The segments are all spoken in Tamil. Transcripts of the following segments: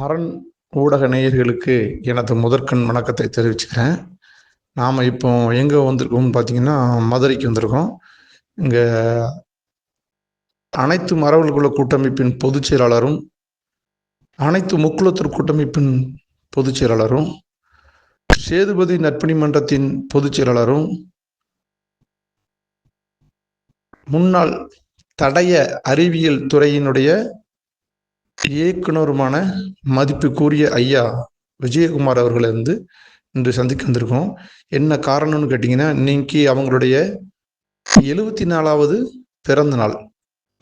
அரண் ஊடக நேயர்களுக்கு எனது முதற்கண் வணக்கத்தை தெரிவிச்சுக்கிறேன். நாம் இப்போ எங்கே வந்திருக்கோம்னு பார்த்தீங்கன்னா, மதுரைக்கு வந்திருக்கோம். இங்கே அனைத்து மரபல் குல கூட்டமைப்பின் பொதுச் செயலாளரும், அனைத்து முக்குலத்தூர் கூட்டமைப்பின் பொதுச் செயலாளரும், சேதுபதி நற்பணி மன்றத்தின் பொதுச் செயலாளரும், முன்னாள் தடய அறிவியல் துறையினுடைய இயக்குனருமான மதிப்புக்குரிய ஐயா விஜயகுமார் அவர்களை இன்று சந்திக்க வந்திருக்கோம். என்ன காரணம்னு கேட்டிங்கன்னா, இன்னைக்கு அவங்களுடைய 74வது பிறந்த நாள்.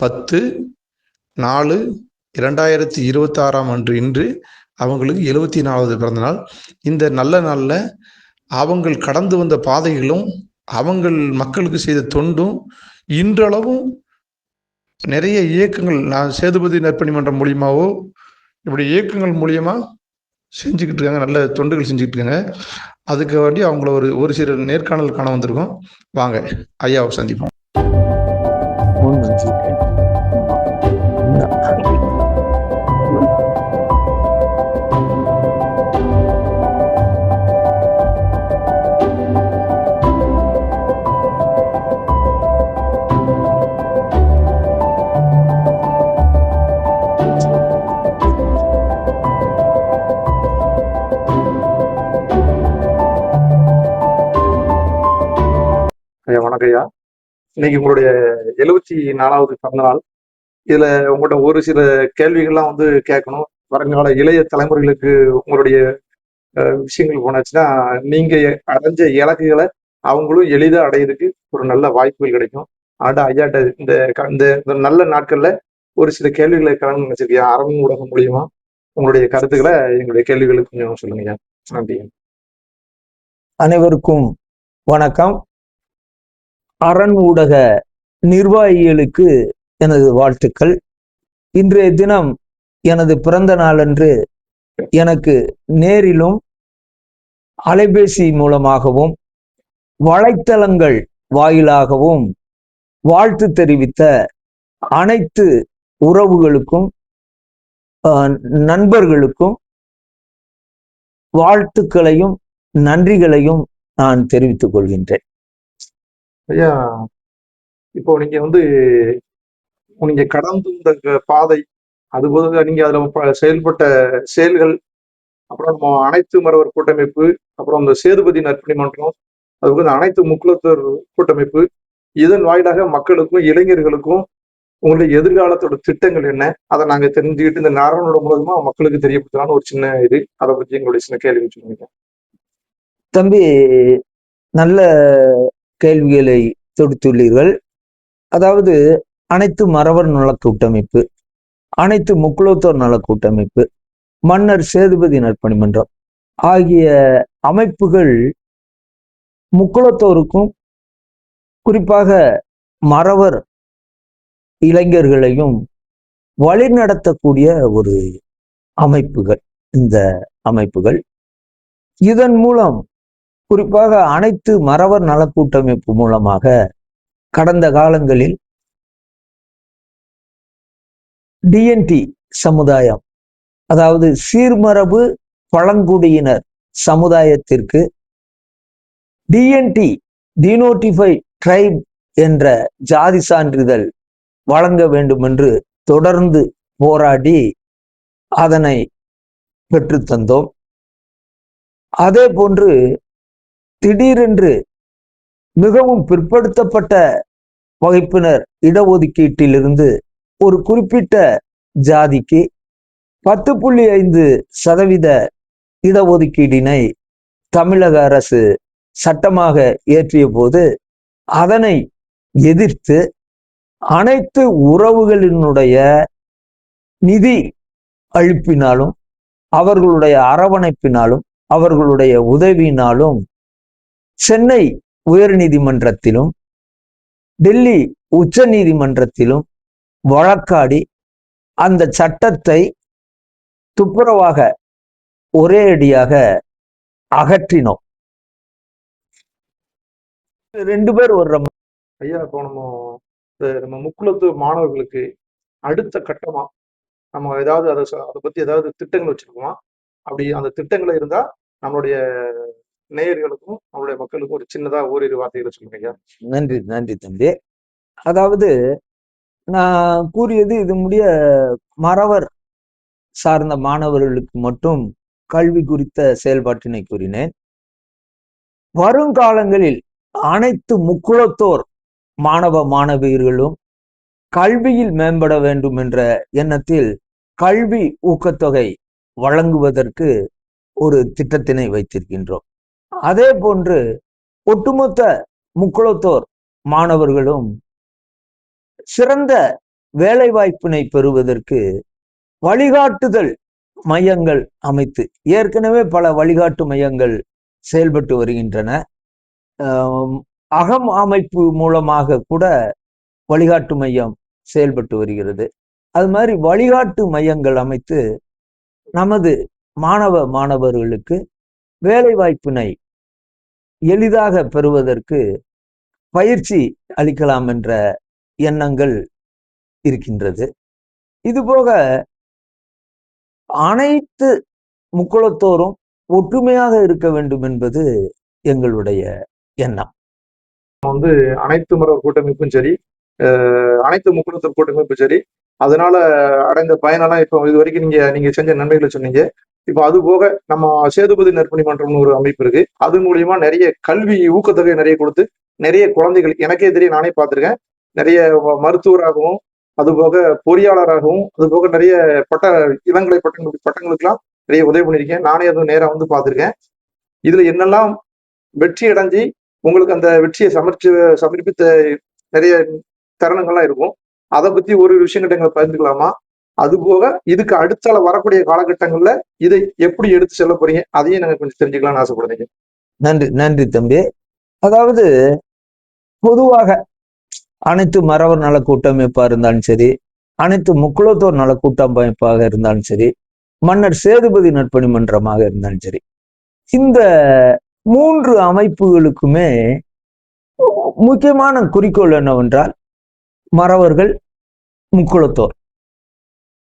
10/4/2026 அன்று இன்று அவங்களுக்கு 74வது பிறந்த நாள். இந்த நல்ல நாளில் அவங்கள் கடந்து வந்த பாதைகளும் அவங்கள் மக்களுக்கு செய்த தொண்டும் இன்றளவும் நிறைய இயக்கங்கள், நான் சேதுபதி நற்பணி மன்றம் மூலியமாவோ இப்படி இயக்கங்கள் மூலியமா செஞ்சுக்கிட்டு இருக்காங்க, நல்ல தொண்டுகள் செஞ்சுக்கிட்டு இருக்காங்க. அதுக்கு வேண்டி அவங்கள ஒரு சில நேர்காணல் காண வந்திருக்கோம். வாங்க ஐயாவை சந்திப்போம். ஐயா வணக்கம் ஐயா. இன்னைக்கு உங்களுடைய 74வது பிறந்த நாள். இதுல உங்கள்கிட்ட ஒரு சில கேள்விகள்லாம் கேட்கணும். வருங்கால இளைய தலைமுறைகளுக்கு உங்களுடைய விஷயங்கள் போனாச்சுன்னா நீங்க அடைஞ்ச இலக்குகளை அவங்களும் எளிதா அடையிறதுக்கு ஒரு நல்ல வாய்ப்புகள் கிடைக்கும். ஐயாட்ட இந்த நல்ல நாட்கள்ல ஒரு சில கேள்விகளை கலந்து நினைச்சிருக்கேன். அரங்கு ஊடகம் மூலியமா உங்களுடைய கருத்துக்களை எங்களுடைய கேள்விகளுக்கு கொஞ்சம் சொல்லுங்க. நன்றி. அனைவருக்கும் வணக்கம். அரண் ஊடக நிர்வாகிகளுக்கு எனது வாழ்த்துக்கள். இன்றைய தினம் எனது பிறந்த நாளன்று எனக்கு நேரிலும் அலைபேசி மூலமாகவும் வலைத்தளங்கள் வாயிலாகவும் வாழ்த்து தெரிவித்த அனைத்து உறவுகளுக்கும் நண்பர்களுக்கும் வாழ்த்துக்களையும் நன்றிகளையும் நான் தெரிவித்துக் கொள்கின்றேன். ஐயா, இப்போ நீங்க கடந்து வந்த பாதை, அதுபோல நீங்க அதுல செயல்பட்ட செயல்கள், அப்புறம் அனைத்து மரவர் கூட்டமைப்பு, அப்புறம் இந்த சேதுபதி நற்பணி மன்றம், அதுபோல அனைத்து முக்குலத்தூர் கூட்டமைப்பு, இதன் வாயிலாக மக்களுக்கும் இளைஞர்களுக்கும் உங்களுடைய எதிர்காலத்தோட திட்டங்கள் என்ன, அதை நாங்க தெரிஞ்சுக்கிட்டு இந்த நாரணோட மூலமா மக்களுக்கு தெரியப்படுத்தலாம்னு ஒரு சின்ன இது, அதை பற்றி எங்களுடைய சின்ன கேள்வி சொல்லுங்க. தம்பி, நல்ல கேள்விகளை தொடுத்துள்ளீர்கள். அதாவது அனைத்து மரவர் நல கூட்டமைப்பு, அனைத்து முக்குலத்தோர் நல கூட்டமைப்பு, மன்னர் சேதுபதி நற்பணி மன்றம் ஆகிய அமைப்புகள் முக்குலத்தோருக்கும் குறிப்பாக மறவர் இளைஞர்களையும் வழிநடத்தக்கூடிய ஒரு அமைப்புகள். இந்த அமைப்புகள் இதன் மூலம் குறிப்பாக அனைத்து மறவர் நல கூட்டமைப்பு மூலமாக கடந்த காலங்களில் டிஎன்டி சமுதாயம், அதாவது சீர்மரபு பழங்குடியினர் சமுதாயத்திற்கு டிஎன்டி டினோட்டிஃபைட் ட்ரைப் என்ற ஜாதி சான்றிதழ் வழங்க வேண்டும் என்று தொடர்ந்து போராடி அதனை பெற்றுத்தந்தோம். அதே போன்று திடீரென்று மிகவும் பிற்படுத்தப்பட்ட வகுப்பினர் இடஒதுக்கீட்டிலிருந்து ஒரு குறிப்பிட்ட ஜாதிக்கு 10.5% இடஒதுக்கீட்டினை தமிழக அரசு சட்டமாக இயற்றிய போது அதனை எதிர்த்து அனைத்து உறவுகளினுடைய நிதி அளிப்பினாலும் அவர்களுடைய அரவணைப்பினாலும் அவர்களுடைய உதவியினாலும் சென்னை உயர்நீதிமன்றத்திலும் டெல்லி உச்ச நீதிமன்றத்திலும் வழக்காடி அந்த சட்டத்தை துப்புரவாக ஒரே அடியாக அகற்றினோம். 2 பேர் வர்ற ஐயா, இப்போ நம்ம முக்குலத்து மாணவர்களுக்கு அடுத்த கட்டமா நம்ம ஏதாவது அதை பத்தி ஏதாவது திட்டங்கள் வச்சிருக்கோமா? அப்படி அந்த திட்டங்கள் இருந்தா நம்மளுடைய நேயர்களுக்கும் நம்மளுடைய மக்களுக்கும் ஒரு சின்னதா ஓரிரு வார்த்தைகளை சொல்லுங்க ஐயா. நன்றி நன்றி தம்பி. அதாவது நான் கூறியது இது முடிய மறவர் சார்ந்த மாணவர்களுக்கு மட்டும் கல்வி குறித்த செயல்பாட்டினை கூறினேன். வருங்காலங்களில் அனைத்து முக்குளத்தோர் மாணவ மாணவியர்களும் கல்வியில் மேம்பட வேண்டும் என்ற எண்ணத்தில் கல்வி ஊக்கத்தொகை வழங்குவதற்கு ஒரு திட்டத்தினை வைத்திருக்கின்றோம். அதே போன்று ஒட்டுமொத்த முக்குளத்தோர் மாணவர்களும் சிறந்த வேலை வாய்ப்பினை பெறுவதற்கு வழிகாட்டுதல் மையங்கள் அமைத்து ஏற்கனவே பல வழிகாட்டு மையங்கள் செயல்பட்டு வருகின்றன. அகம் அமைப்பு மூலமாக கூட வழிகாட்டு மையம் செயல்பட்டு வருகிறது. அது மாதிரி வழிகாட்டு மையங்கள் அமைத்து நமது மாணவ மாணவர்களுக்கு வேலை வாய்ப்பினை எளிதாக பெறுவதற்கு பயிற்சி அளிக்கலாம் என்ற எண்ணங்கள் இருக்கின்றது. இதுபோக அனைத்து முக்குளத்தோரும் ஒற்றுமையாக இருக்க வேண்டும் என்பது எங்களுடைய எண்ணம். அனைத்து மரவர் கூட்டமைப்பும் சரி, அனைத்து முக்குளத்தோர் கூட்டமைப்பும் சரி, அதனால அடைந்த பயனெல்லாம் இப்போ இது வரைக்கும் நீங்க செஞ்ச நன்மைகளை சொன்னீங்க. இப்போ அது போக நம்ம சேதுபதி நற்பணி மன்றம்னு ஒரு அமைப்பு இருக்கு. அது மூலியமா நிறைய கல்வி ஊக்கத்தொகை நிறைய கொடுத்து நிறைய குழந்தைகள் எனக்கே தெரியும், நானே பார்த்திருக்கேன். நிறைய மருத்துவராகவும் அதுபோக பொறியாளராகவும் அதுபோக நிறைய இளங்கலை பட்டங்களுக்கெல்லாம் நிறைய உதவி பண்ணியிருக்கேன். நானே அதுவும் நேரா வந்து பார்த்திருக்கேன். இதுல என்னெல்லாம் வெற்றி அடைஞ்சு உங்களுக்கு அந்த வெற்றியை சமர்ப்பித்த நிறைய தருணங்கள்லாம் இருக்கும். அதை பத்தி ஒரு விஷயங்கிட்ட எங்களை பகிர்ந்துக்கலாமா? அது போக இதுக்கு அடுத்தால வரக்கூடிய காலகட்டங்கள்ல இதை எப்படி எடுத்து செல்ல போறீங்க, அதையும் நாங்க கொஞ்சம் தெரிஞ்சுக்கலாம்னு ஆசைப்படுறீங்க. நன்றி நன்றி தம்பி. அதாவது பொதுவாக அனைத்து மறவர் நல கூட்டமைப்பா இருந்தாலும் சரி, அனைத்து முக்குளத்தோர் நல கூட்டமைப்பாக இருந்தாலும் சரி, மன்னர் சேதுபதி நற்பணி மன்றமாக இருந்தாலும் சரி, இந்த 3 அமைப்புகளுக்குமே முக்கியமான குறிக்கோள் என்னவென்றால் மறவர்கள், முக்குளத்தோர்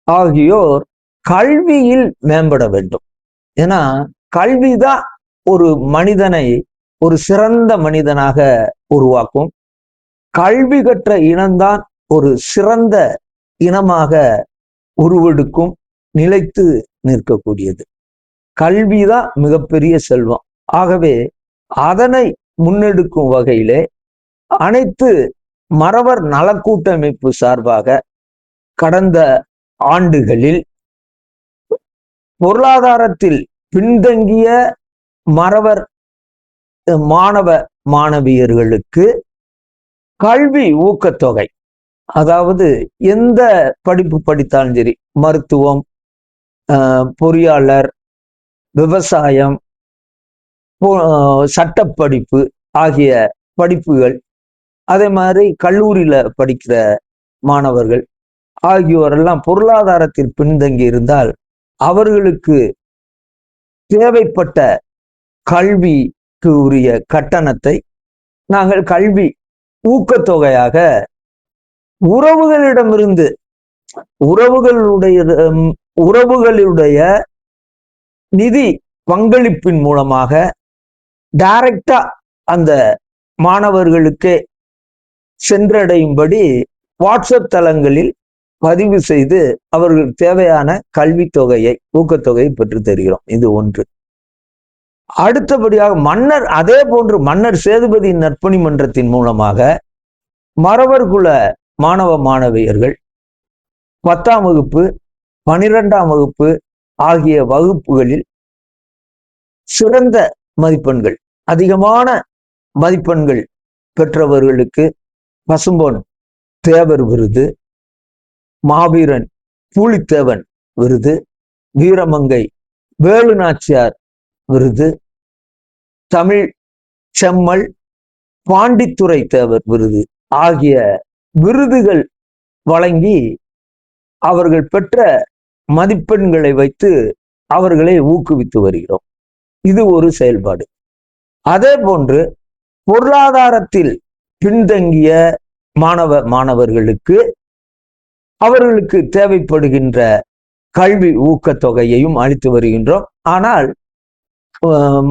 ஆகியோர் கல்வியில் மேம்பட வேண்டும். ஏன்னா கல்விதான் ஒரு மனிதனை ஒரு சிறந்த மனிதனாக உருவாக்கும். கல்வி கற்ற இனம்தான் ஒரு சிறந்த இனமாக உருவெடுக்கும், நிலைத்து நிற்கக்கூடியது. கல்விதான் மிகப்பெரிய செல்வம். ஆகவே அதனை முன்னெடுக்கும் வகையிலே அனைத்து மறவர் நலக்கூட்டமைப்பு சார்பாக கடந்த ஆண்டுகளில் பொருளாதாரத்தில் பின்தங்கிய மறவர் மாணவ மாணவியர்களுக்கு கல்வி ஊக்கத்தொகை, அதாவது எந்த படிப்பு படித்தாலும் சரி, மருத்துவம், பொறியாளர், விவசாயம், சட்டப்படிப்பு ஆகிய படிப்புகள், அதே மாதிரி கல்லூரியில படிக்கிற மாணவர்கள் ஆகியோரெல்லாம் பொருளாதாரத்தில் பின்தங்கி இருந்தால் அவர்களுக்கு தேவைப்பட்ட கல்விக்கு உரிய கட்டணத்தை நாங்கள் கல்வி ஊக்கத்தொகையாக உறவுகளுடைய நிதி பங்களிப்பின் மூலமாக டைரக்டா அந்த மாணவர்களுக்கே சென்றடையும்படி வாட்ஸ்அப் தளங்களில் பதிவு செய்து அவர்கள் தேவையான கல்வி தொகையை, ஊக்கத்தொகையை பெற்று தருகிறோம். இது ஒன்று. அடுத்தபடியாக அதே போன்று மன்னர் சேதுபதி நற்பணி மன்றத்தின் மூலமாக மறவர் குல மாணவ மாணவியர்கள் 10ஆம் வகுப்பு 12ஆம் வகுப்பு ஆகிய வகுப்புகளில் சிறந்த மதிப்பெண்கள், அதிகமான மதிப்பெண்கள் பெற்றவர்களுக்கு பசும்பொன் தேவர் விருது, மாவீரன் பூலித்தேவன் விருது, வீரமங்கை வேலு நாச்சியார் விருது, தமிழ் செம்மல் பாண்டித்துரை தேவர் விருது ஆகிய விருதுகள் வழங்கி அவர்கள் பெற்ற மதிப்பெண்களை வைத்து அவர்களை ஊக்குவித்து வருகிறோம். இது ஒரு செயல்பாடு. அதே போன்று பொருளாதாரத்தில் பின்தங்கிய மாணவர்களுக்கு அவர்களுக்கு தேவைப்படுகின்ற கல்வி ஊக்கத்தொகையையும் அளித்து வருகின்றோம். ஆனால்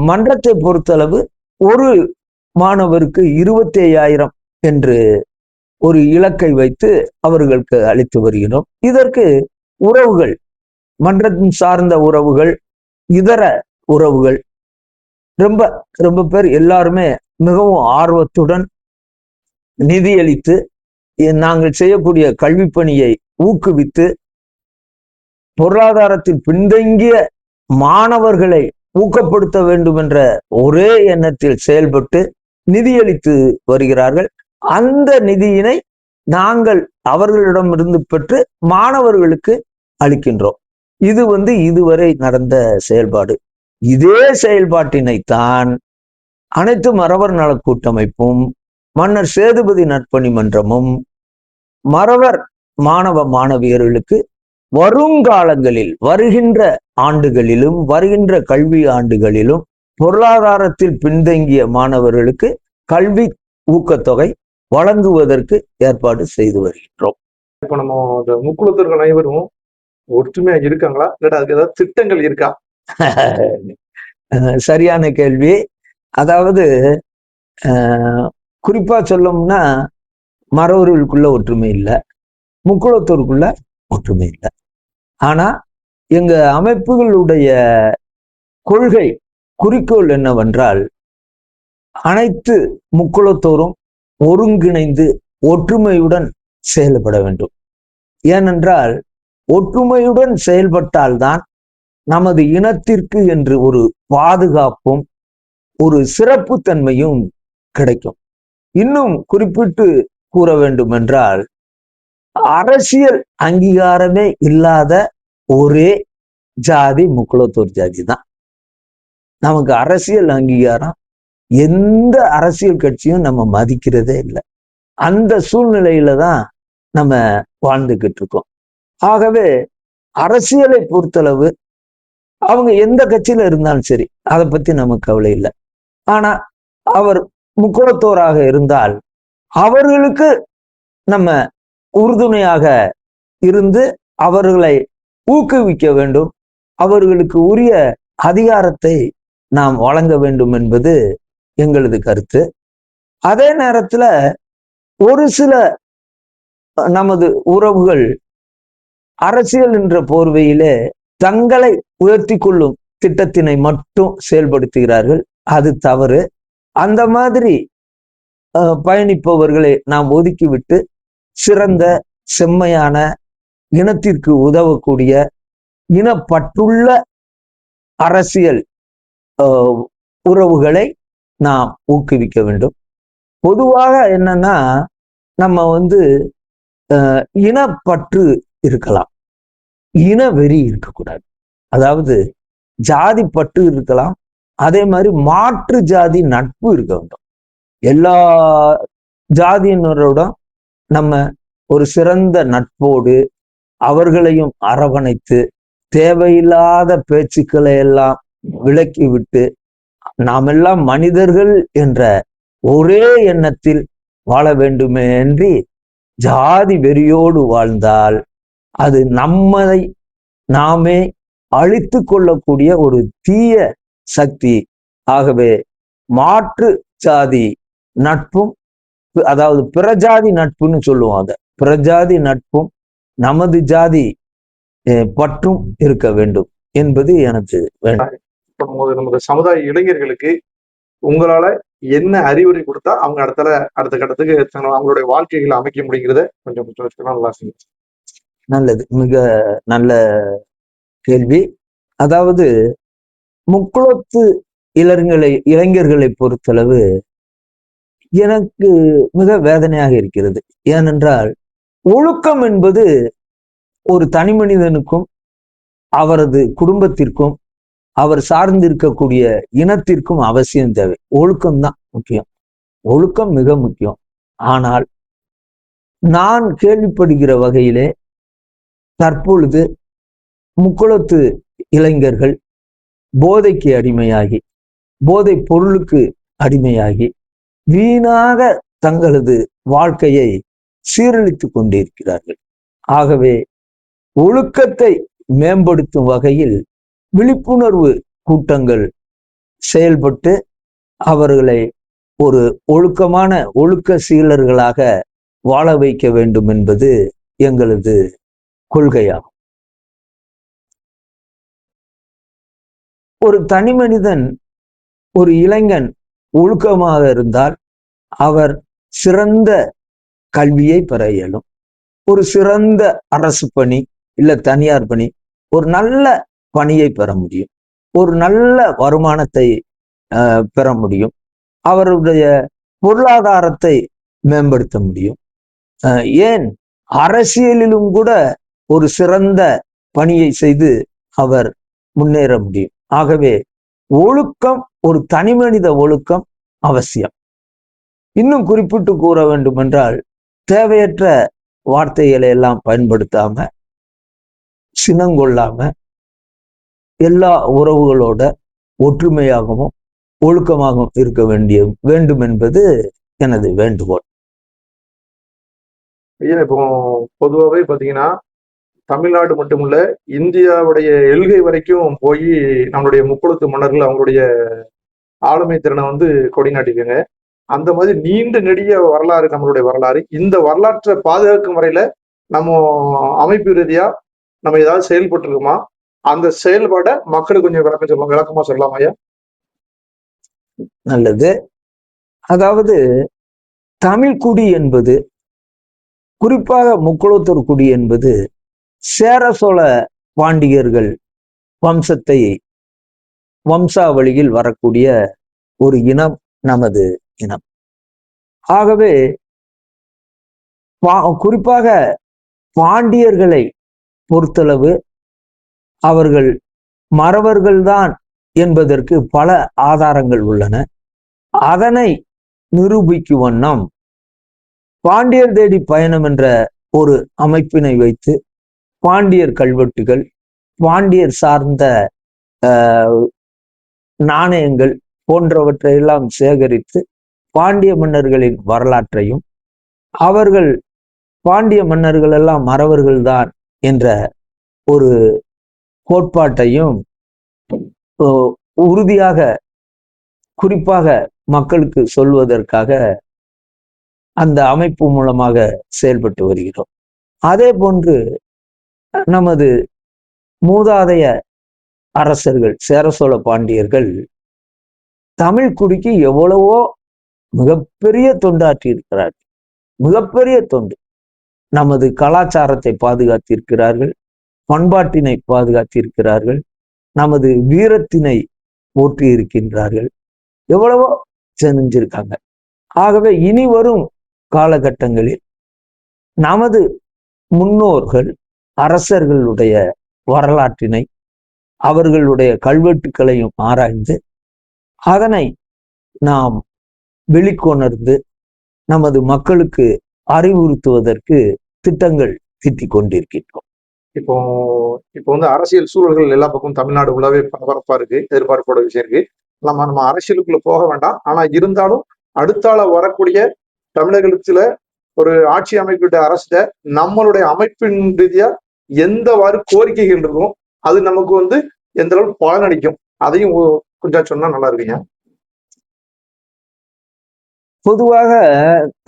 மன்றத்தை பொறுத்தளவு ஒரு மாணவருக்கு 25,000 என்று ஒரு இலக்கை வைத்து அவர்களுக்கு அளித்து வருகிறோம். இதற்கு உறவுகள், மன்றத்தின் சார்ந்த உறவுகள், இதர உறவுகள் ரொம்ப ரொம்ப பேர் எல்லாருமே மிகவும் ஆர்வத்துடன் நிதியளித்து நாங்கள் செய்யக்கூடிய கல்வி பணியை ஊக்குவித்து பொருளாதாரத்தில் பின்தங்கிய மாணவர்களை ஊக்கப்படுத்த வேண்டும் என்ற ஒரே எண்ணத்தில் செயல்பட்டு நிதியளித்து வருகிறார்கள். அந்த நிதியினை நாங்கள் அவர்களிடமிருந்து பெற்று மாணவர்களுக்கு அளிக்கின்றோம். இது இதுவரை நடந்த செயல்பாடு. இதே செயல்பாட்டினைத்தான் அனைத்து மறவர் நல கூட்டமைப்பும், மன்னர் சேதுபதி நற்பணி மன்றமும் மறவர் மாணவ மாணவியர்களுக்கு வருங்காலங்களில், வருகின்ற ஆண்டுகளிலும், வருகின்ற கல்வி ஆண்டுகளிலும் பொருளாதாரத்தில் பின்தங்கிய மாணவர்களுக்கு கல்வி ஊக்கத்தொகை வழங்குவதற்கு ஏற்பாடு செய்து வருகின்றோம். இப்ப நம்ம இந்த முக்குளத்தூர்கள் அனைவரும் ஒற்றுமையா இருக்காங்களா, இல்லாட்டா அதுக்கு ஏதாவது திட்டங்கள் இருக்கா? சரியான கேள்வி. அதாவது குறிப்பா சொல்லணும்னா மறவர்களுக்குள்ள ஒற்றுமை இல்லை, முக்குளத்தூருக்குள்ள ஒற்றுமை இல்லை. ஆனா எங்க அமைப்புகளுடைய கொள்கை குறிக்கோள் என்னவென்றால், அனைத்து முக்குளத்தோரும் ஒருங்கிணைந்து ஒற்றுமையுடன் செயல்பட வேண்டும். ஏனென்றால் ஒற்றுமையுடன் செயல்பட்டால்தான் நமது இனத்திற்கு என்று ஒரு பாதுகாப்பும் ஒரு சிறப்பு தன்மையும் கிடைக்கும். இன்னும் குறிப்பிட்டு கூற வேண்டும் என்றால், அரசியல் அங்கீகாரமே இல்லாத ஒரே ஜாதி முக்குளத்தூர் ஜாதி தான். நமக்கு அரசியல் அங்கீகாரம் எந்த அரசியல் கட்சியும் நம்ம மதிக்கிறதே இல்லை. அந்த சூழ்நிலையில தான் நம்ம வாழ்ந்துகிட்டு இருக்கோம். ஆகவே அரசியலை பொறுத்தளவு அவங்க எந்த கட்சியில இருந்தாலும் சரி, அதை பத்தி நமக்கு கவலை இல்லை. ஆனா அவர் முக்குளத்தோராக இருந்தால் அவர்களுக்கு நம்ம உறுதுணையாக இருந்து அவர்களை ஊக்குவிக்க வேண்டும், அவர்களுக்கு உரிய அதிகாரத்தை நாம் வழங்க வேண்டும் என்பது எங்களது கருத்து. அதே நேரத்துல ஒரு சில நமது உறவுகள் அரசியல் என்ற போர்வையிலே தங்களை உயர்த்தி கொள்ளும் திட்டத்தினை மட்டும் செயல்படுத்துகிறார்கள். அது தவறு. அந்த மாதிரி பயணிப்பவர்களை நாம் ஒதுக்கிவிட்டு சிறந்த, செம்மையான, இனத்திற்கு உதவக்கூடிய, இனப்பற்றுள்ள அரசியல் உறவுகளை நாம் ஊக்குவிக்க வேண்டும். பொதுவாக என்னன்னா, நம்ம இனப்பற்று இருக்கலாம், இன வெறி இருக்கக்கூடாது. அதாவது ஜாதி பற்று இருக்கலாம், அதே மாதிரி மாற்று ஜாதி நட்பு இருக்க வேண்டும். எல்லா ஜாதியினரோட நம்ம ஒரு சிறந்த நட்போடு அவர்களையும் அரவணைத்து தேவையில்லாத பேச்சுக்களை எல்லாம் விலக்கி விட்டு நாம் எல்லாம் மனிதர்கள் என்ற ஒரே எண்ணத்தில் வாழ வேண்டுமே அன்றி ஜாதி வெறியோடு வாழ்ந்தால் அது நம்மை நாமே அழித்து கொள்ளக்கூடிய ஒரு தீய சக்தி. ஆகவே மாற்று ஜாதி நட்பும், அதாவது பிரஜாதி நட்புன்னு சொல்லுவோம், அத பிரஜாதி நட்பும் நமது ஜாதி பற்றும் இருக்க வேண்டும் என்பது எனக்கு வேண்டும். நமது சமுதாய இளைஞர்களுக்கு உங்களால என்ன அறிவுரை கொடுத்தா அவங்க அடுத்த கட்டத்துக்கு அவங்களுடைய வாழ்க்கைகளை அமைக்க முடியுங்கிறத கொஞ்சம் நல்லா செய்யுங்க. நல்லது, மிக நல்ல கேள்வி. அதாவது முக்குளத்து இளைஞர்களை பொறுத்தளவு எனக்கு மிக வேதனையாக இருக்கிறது. ஏனென்றால் ஒழுக்கம் என்பது ஒரு தனி மனிதனுக்கும் அவரது குடும்பத்திற்கும் அவர் சார்ந்திருக்கக்கூடிய இனத்திற்கும் அவசியம் தேவை. ஒழுக்கம்தான் முக்கியம், ஒழுக்கம் மிக முக்கியம். ஆனால் நான் கேள்விப்படுகிற வகையிலே தற்பொழுது முக்குளத்து இளைஞர்கள் போதைக்கு அடிமையாகி, போதை பொருளுக்கு அடிமையாகி வீணாக தங்களது வாழ்க்கையை சீரழித்துக் கொண்டிருக்கிறார்கள். ஆகவே ஒழுக்கத்தை மேம்படுத்தும் வகையில் விழிப்புணர்வு கூட்டங்கள் செயல்பட்டு அவர்களை ஒரு ஒழுக்கமான ஒழுக்க சீலர்களாக வாழ வைக்க வேண்டும் என்பது எங்களது கொள்கையாகும். ஒரு தனி மனிதன், ஒரு இளைஞன் ஒழுக்கமாக இருந்தால் அவர் சிறந்த கல்வியை பெற இயலும். ஒரு சிறந்த அரசு பணி இல்ல தனியார் பணி, ஒரு நல்ல பணியை பெற முடியும். ஒரு நல்ல வருமானத்தை பெற முடியும். அவருடைய பொருளாதாரத்தை மேம்படுத்த முடியும். ஏன் அரசியலிலும் கூட ஒரு சிறந்த பணியை செய்து அவர் முன்னேற முடியும். ஆகவே ஒழுக்கம், ஒரு தனி மனித ஒழுக்கம் அவசியம். இன்னும் குறிப்பிட்டு கூற வேண்டும் என்றால், தேவையற்ற வார்த்தைகளை எல்லாம் பயன்படுத்தாம, சினங்கொள்ளாம, எல்லா உறவுகளோட ஒற்றுமையாகவும் ஒழுக்கமாகவும் இருக்க வேண்டும் என்பது எனது வேண்டுகோள். ஐயா, இப்போ பொதுவாகவே பார்த்தீங்கன்னா, தமிழ்நாடு மட்டுமல்ல, இந்தியாவுடைய எல்கை வரைக்கும் போய் நம்மளுடைய முக்குளத்து மன்னர்கள் அவங்களுடைய ஆளுமை திறனை வந்து கொடி நாட்டிருக்காங்க. அந்த மாதிரி நீண்ட நெடிய வரலாறு நம்மளுடைய வரலாறு. இந்த வரலாற்றை பாதுகாக்கும் வரையில நம்ம அமைப்பு ரீதியா நம்ம ஏதாவது செயல்பட்டு இருக்கோமா? அந்த செயல்பாட மக்களுக்கு கொஞ்சம் விளக்கமா சொல்லலாமா ஐயா? நல்லது. அதாவது தமிழ் குடி என்பது, குறிப்பாக முக்குளத்தூர் குடி என்பது சேர சோழ பாண்டியர்கள் வம்சாவளியில் வரக்கூடிய ஒரு இனம் நமது இனம். ஆகவே குறிப்பாக பாண்டியர்களை பொறுத்தளவு அவர்கள் மறவர்கள்தான் என்பதற்கு பல ஆதாரங்கள் உள்ளன. அதனை நிரூபிக்கும் வண்ணம் பாண்டியர் தேடி பயணம் என்ற ஒரு அமைப்பினை வைத்து பாண்டியர் கல்வெட்டுகள், பாண்டியர் சார்ந்த நாணயங்கள் போன்றவற்றையெல்லாம் சேகரித்து பாண்டிய மன்னர்களின் வரலாற்றையும், அவர்கள் பாண்டிய மன்னர்கள் எல்லாம் மறவர்கள்தான் என்ற ஒரு கோட்பாட்டையும் உறுதியாக குறிப்பாக மக்களுக்கு சொல்வதற்காக அந்த அமைப்பு மூலமாக செயல்பட்டு வருகிறோம். அதே போன்று நமது மூதாதைய அரசர்கள் சேர சோழ பாண்டியர்கள் தமிழ் குடிக்கு எவ்வளவோ மிகப்பெரிய தொண்டாற்றி இருக்கிறார்கள். மிகப்பெரிய தொண்டு. நமது கலாச்சாரத்தை பாதுகாத்திருக்கிறார்கள், பண்பாட்டினை பாதுகாத்திருக்கிறார்கள், நமது வீரத்தினை போற்றி இருக்கின்றார்கள், எவ்வளவோ செஞ்சிருக்காங்க. ஆகவே இனி வரும் காலகட்டங்களில் நமது முன்னோர்கள் அரசர்களுடைய வரலாற்றினை, அவர்களுடைய கல்வெட்டுக்களையும் ஆராய்ந்து அதனை நாம் வெளிக்கொணர்ந்து நமது மக்களுக்கு அறிவுறுத்துவதற்கு திட்டங்கள் தீட்டிக் கொண்டிருக்கின்றோம். இப்போ வந்து அரசியல் சூழல்கள் எல்லா பக்கம் தமிழ்நாடு உள்ளவே பரபரப்பா இருக்கு, எதிர்பார்ப்போட விஷயம் இருக்கு. நம்ம அரசியலுக்குள்ள போக வேண்டாம். ஆனா இருந்தாலும் அடுத்தால வரக்கூடிய தமிழகத்துல ஒரு ஆட்சி அமைப்பிட்ட அரசுல நம்மளுடைய அமைப்பின் ரீதியா எந்தவாறு கோரிக்கைகள் இருக்கும், அது நமக்கு வந்து எந்த அளவுக்கு பலனளிக்கும், அதையும் கொஞ்சம் சொன்னா நல்லா இருக்குங்க. பொதுவாக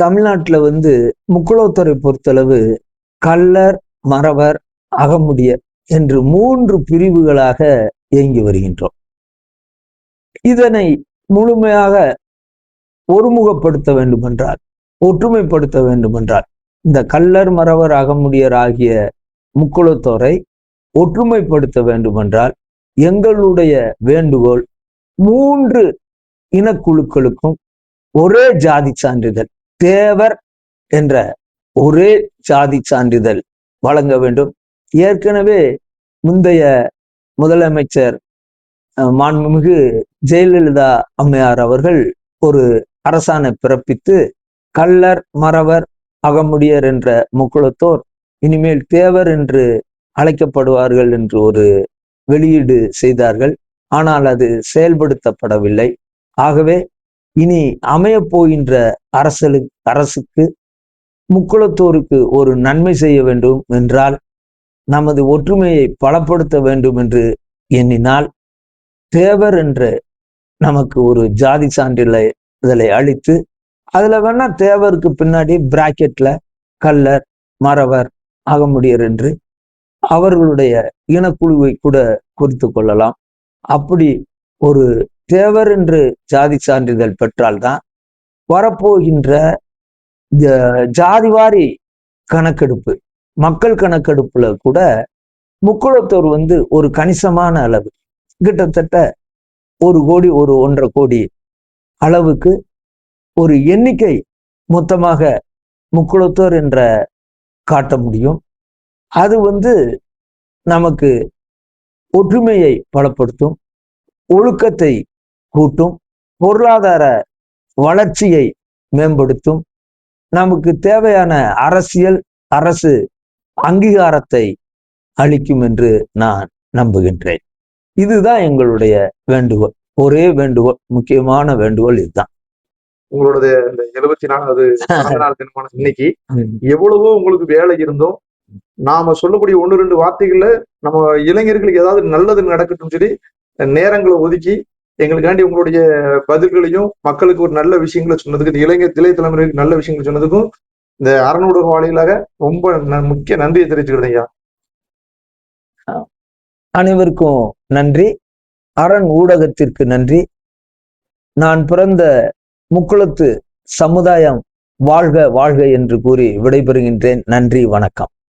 தமிழ்நாட்டுல வந்து முக்குளத்தூரை பொறுத்தளவு கள்ளர், மறவர், அகமுடியர் என்று 3 பிரிவுகளாக இயங்கி வருகின்றோம். இதனை முழுமையாக ஒருமுகப்படுத்த வேண்டுமென்றால், ஒற்றுமைப்படுத்த வேண்டுமென்றால், இந்த கள்ளர், மறவர், அகமுடியர் ஆகிய முக்குளத்தோரை ஒற்றுமைப்படுத்த வேண்டுமென்றால் எங்களுடைய வேண்டுகோள் 3 இனக்குழுக்களுக்கும் ஒரே ஜாதி சான்றிதழ், தேவர் என்ற ஒரே ஜாதி சான்றிதழ் வழங்க வேண்டும். ஏற்கனவே முந்தைய முதலமைச்சர் மாண்புமிகு ஜெயலலிதா அம்மையார் அவர்கள் ஒரு அரசாணை பிறப்பித்து கள்ளர், மறவர், அகமுடியர் என்ற முக்குளத்தோர் இனிமேல் தேவர் என்று அழைக்கப்படுவார்கள் என்று ஒரு வெளியீடு செய்தார்கள். ஆனால் அது செயல்படுத்தப்படவில்லை. ஆகவே இனி அமைய போகின்ற அரசுக்கு முக்குளத்தோருக்கு ஒரு நன்மை செய்ய வேண்டும் என்றால் நமது ஒற்றுமையை பலப்படுத்த வேண்டும் என்று எண்ணினால் தேவர் என்று நமக்கு ஒரு ஜாதி சான்றிதழை அளித்து அதுல வேணா தேவருக்கு பின்னாடி பிராக்கெட்ல கள்ளர், மறவர், அகமுடையர் என்று அவர்களுடைய இனக்குழுவை கூட குறித்து கொள்ளலாம். அப்படி ஒரு தேவர் என்று ஜாதி சான்றிதழ் பெற்றால்தான் வரப்போகின்ற ஜாதிவாரி கணக்கெடுப்பு, மக்கள் கணக்கெடுப்புல கூட முக்குளத்தோர் ஒரு கணிசமான அளவு, கிட்டத்தட்ட 1 கோடி 1.5 கோடி அளவுக்கு ஒரு எண்ணிக்கை மொத்தமாக முக்குளத்தோர் என்ற காட்ட முடியும். அது நமக்கு ஒற்றுமையை பலப்படுத்தும், ஒழுக்கத்தை கூட்டும், பொருளாதார வளர்ச்சியை மேம்படுத்தும், நமக்கு தேவையான அரசு அங்கீகாரத்தை அளிக்கும் என்று நான் நம்புகின்றேன். இதுதான் எங்களுடைய வேண்டுகோள். ஒரே வேண்டுகோள், முக்கியமான வேண்டுகோள் இதுதான். உங்களுடைய இந்த 74வது பிறந்த நாள் தினமான இன்னைக்கு எவ்வளவோ உங்களுக்கு வேலை இருந்தோம், நாம சொல்லக்கூடிய 1-2 வார்த்தைகள்ல நம்ம இளைஞர்களுக்கு ஏதாவது நல்லது நடக்கட்டும் சொல்லி நேரங்களை ஒதுக்கி எங்களுக்காண்டி உங்களுடைய பதில்களையும் மக்களுக்கு ஒரு நல்ல விஷயங்களை சொன்னதுக்கு, இந்த இளைய தலைமுறைக்கு நல்ல விஷயங்கள் சொன்னதுக்கும் இந்த அறநூடக வாயிலாக ரொம்ப முக்கிய நன்றியை தெரிவிச்சுக்கிறேன் ஐயா. அனைவருக்கும் நன்றி. அரண் ஊடகத்திற்கு நன்றி. நான் பிறந்த முக்குளத்து சமுதாயம் வாழ்க வாழ்க என்று கூறி விடைபெறுகின்றேன். நன்றி, வணக்கம்.